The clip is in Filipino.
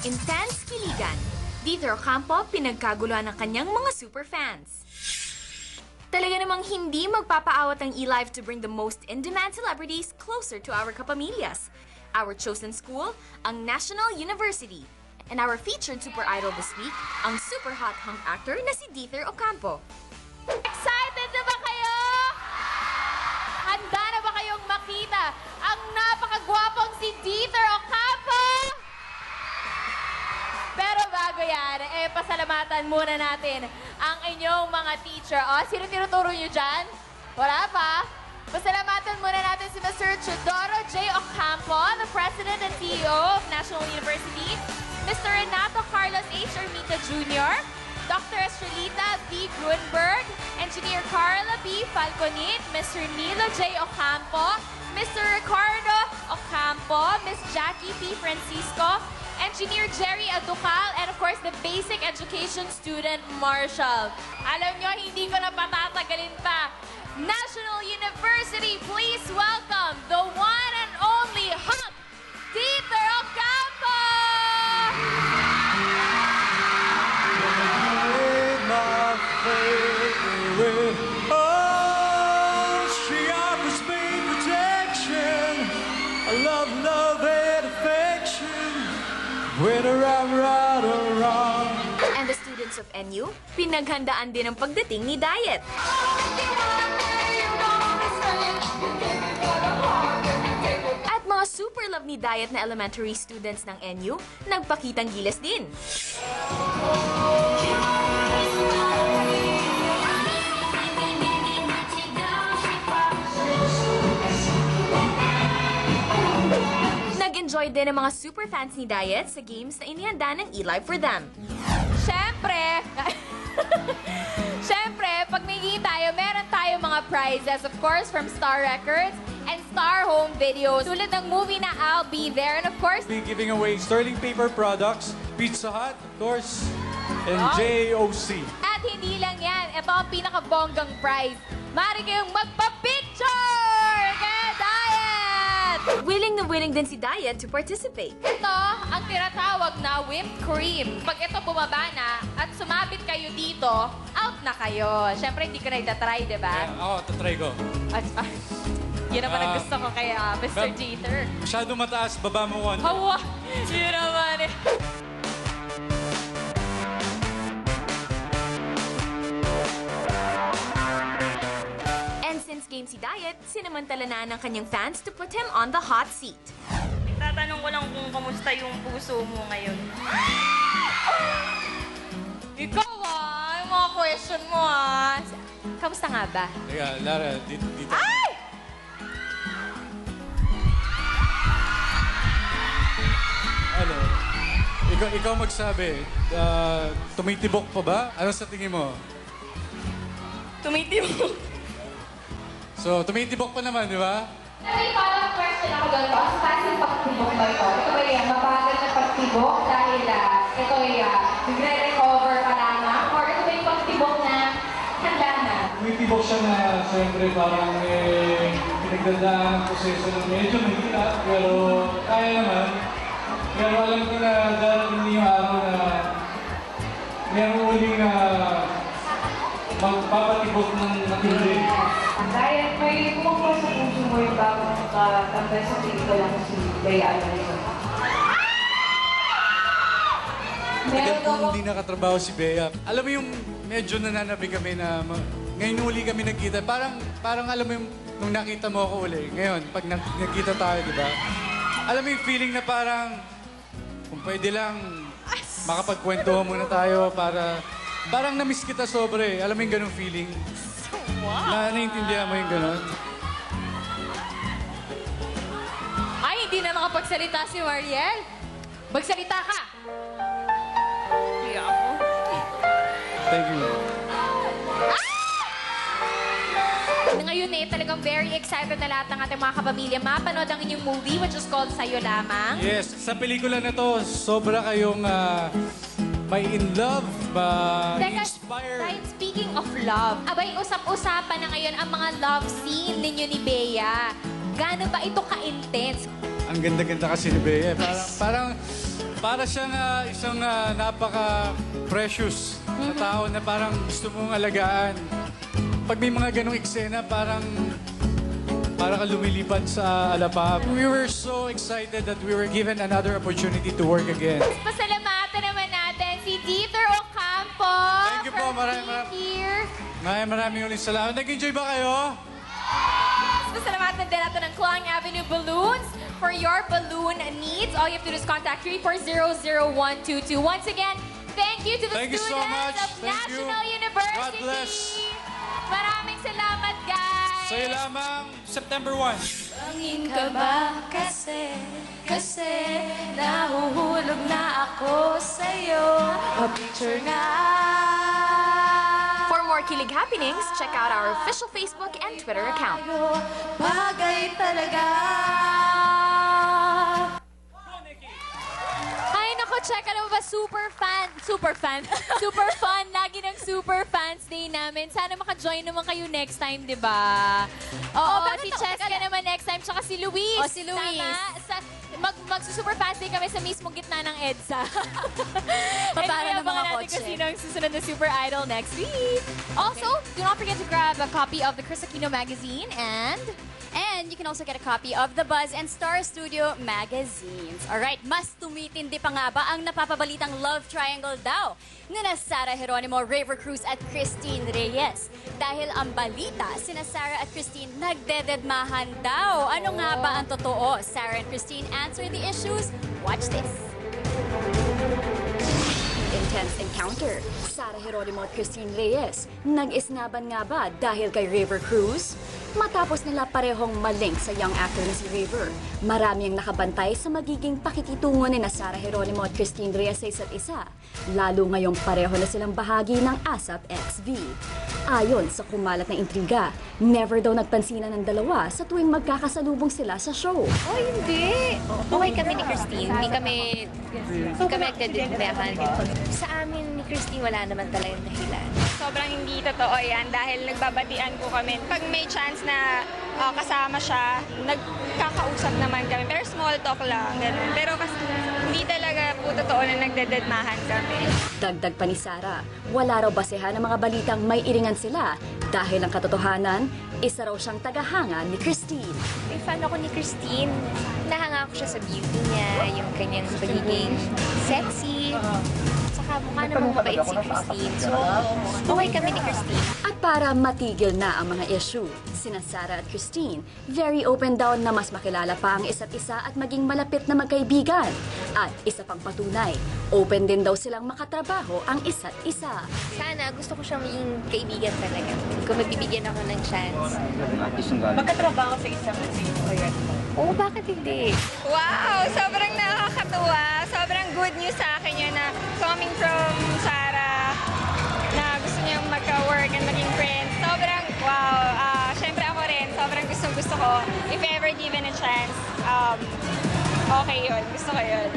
Intense kiligan. Dieter Ocampo pinagkaguluhan ng kanyang mga superfans. Talaga namang hindi magpapaawat ang eLive to bring the most in-demand celebrities closer to our kapamilyas. Our chosen school, ang National University. And our featured super idol this week, ang super hot hunk actor na si Dieter Ocampo. Excited na ba kayo? Handa na ba kayong makita ang napakagwapong si Dieter Ocampo? Pero bago yan, pasalamatan muna natin ang inyong mga teacher. Sino tinuturo nyo dyan? Wala pa? Pasalamatan muna natin si Mr. Chodoro J. Ocampo, the President and CEO of National University, Mr. Renato Carlos H. Ermita Jr., Dr. Estrelita B. Grunberg, Engineer Carla B. Falconit, Mr. Nilo J. Ocampo, Mr. Ricardo Ocampo, Ms. Jackie P. Francisco, Engineer Jerry Aducal, and of course, the basic education student, Marshall. Alam nyo, hindi ko na patatagalin pa. National University, please welcome the one and only hunk, Dieter Ocampo! Oh, she offers me protection. I love and affection. Whether I'm right or wrong. And the students of NU, pinaghandaan din ang pagdating ni Diet. At mga super love ni Diet na elementary students ng NU, nagpakitang gilas din. Nag-enjoy din ang mga super fans ni Diet sa games na inihanda ng eLive for them. Siyempre, pag may game tayo, meron tayo mga prizes, of course, from Star Records and Star Home Videos. Tulad ng movie na I'll Be There, and of course, Be giving away Sterling Paper Products, Pizza Hut, of course, and JOC. at hindi lang yan, ito ang pinakabonggang prize. Maaari kayong magpa-picture kay Diet! Willing na willing din si Diet to participate. Ito ang tinatawag na whipped cream. Pag ito bumaba na at sumabit kayo dito, out na kayo. Siyempre, hindi ko na itatry, di ba? Ako, tatry ko. Yun naman ang gusto ko kay Mr. Ma'am. Dieter. Masyado mataas, baba mo konti. Hawa! Yun naman eh. And since game si Diet, sinamantala na ng kanyang fans to put him on the hot seat. Tatanong ko lang kung kamusta yung puso mo ngayon. Ikaw yung mga question mo Kamusta nga ba? Teka, Lara, dito. Ay! Ano? Ikaw magsabi, tumitibok pa ba? Ano sa tingin mo? Tumitibok. So, tumitibok pa naman, di ba? May follow-up question ako doon. Ang fast yung pagtibok ba ito? Ito ba yung mabagal na pagtibok dahil ito ay nagre-recover pa lamang? Or ito ba yung pagtibok na handa na? Tumitibok siya na, siyempre, parang pinagdadaan ang proseso ng medyo mahirap, pero kaya naman. Pero alam ko na darating din yung araw na meron uling magpapatibok ng matindi. Dahil may kumukul sa puso mo yung bagong tambay sa pelikula mo si Bea Alvarez. Tagal kong hindi nakatrabaho si Bea. Alam mo yung medyo nananabi kami na ngayon uli kami nagkita. Parang alam mo yung nung nakita mo ako uli. Ngayon, pag nagkita tayo, di ba? Alam mo yung feeling na parang kung pwede lang makapagkwentuhan muna tayo para parang na-miss kita sobre. Alam mo yung ganung feeling? Na naiintindihan mo yung ganon? Ay, hindi na nakapagsalita si Mariel. Magsalita ka! Hindi ako. Thank you. Ngayon talagang very excited na lahat ng ating mga kapamilya mapanood ang inyong movie which is called Sa'yo Lamang. Yes, sa pelikula na to, sobra kayong may in love, inspired. Dahil speaking of love, abay usap-usapan na ngayon ang mga love scene ninyo ni Bea. Gaano ba ito ka-intense? Ang ganda-ganda kasi ni Bea. Parang Para siyang isang napaka-precious na tao na parang gusto mong alagaan. Pag may mga ganong eksena, parang ka lumilipad sa alapap. We were so excited that we were given another opportunity to work again. Pasalamatan naman natin si Dieter Ocampo. Thank you po, maraming Here. maraming ulit salamat. Nag-enjoy ba kayo? Pasalamatan din natin ng Clawing Avenue Balloons for your balloon needs. All you have to do is contact 340-0122. Once again, thank you to the Thank you students so much. of Thank you. National University. God bless. Maraming salamat, guys. Sa'yo lamang, September 1. Tingin ka ba kasi nahuhulog na ako sa'yo. Pa-picture nga. For more kilig happenings, check out our official Facebook and Twitter account. Bagay talaga. Ay, naku, check. Alam mo ba, super fun. Lagi ng Super Fans Day namin. Sana maka-join naman kayo next time, di ba? Oo, si Cheska naman next time, tsaka si Luis. Si Luis. Tama. Magsusuper Fans Day kami sa mismong gitna ng EDSA. Para ng mga natin kotse. kung sino ang susunod na Super Idol next week. Also, do not forget to grab a copy of the Chris Aquino magazine and And you can also get a copy of The Buzz and Star Studio magazines. Alright, mas tumitindi pa nga ba ang napapabalitang love triangle daw nina Sarah Geronimo, Raver Cruz at Christine Reyes? Dahil ang balita, sina Sarah at Christine nagdededmahan daw. Ano nga ba ang totoo? Sarah and Christine answer the issues. Watch this. Intense encounter. Sarah Geronimo at Christine Reyes, nag-isnaban nga ba dahil kay Raver Cruz? Matapos nila parehong malink sa young actor na si Raver, marami ang nakabantay sa magiging pakikitungo ni na Sarah Geronimo at Christine Reyes sa isa't isa, lalo ngayong pareho na silang bahagi ng ASAP XV. Ayon sa kumalat na intriga, never daw nagpansinan ng dalawa sa tuwing magkakasalubong sila sa show. Oh, hindi. Okay kami ni Christine. Hindi kami nagdededmehan. Sa amin ni Christine, wala naman talagang dahilan. Sobrang hindi totoo yan dahil nagbabatian po kami. Pag may chance na kasama siya, nagkakausap naman kami. Pero small talk lang, ganun. Pero kasi hindi talaga po totoo na nagdededmahan kami. Dagdag pa ni Sarah, wala raw basehan ng mga balitang may iringan sila dahil ang katotohanan, isa raw siyang tagahanga ni Christine. May fan ako ni Christine. Nahanga ako siya sa beauty niya, yung kanyang pagiging sexy. Saka mukha namang mabait si Christine. So, okay kami ni Christine. At para matigil na ang mga issue, sina Sarah at Christine, very open daw na mas makilala pa ang isa't isa at maging malapit na magkaibigan. At isa pang patunay, open din daw silang makatrabaho ang isa't isa. Sana, gusto ko siyang maging kaibigan talaga. Kung magbibigyan ako ng chance. Magkatrabaho sa isang proyekto. Oo, bakit hindi? Wow! Sobrang nakakatuwa. Sobrang good news sa akin yun na coming from Sarah na gusto niyang magka-work and maging friends. Sobrang wow. Siyempre ako rin, sobrang gusto ko. If ever given a chance, okay yun. Gusto ko yun.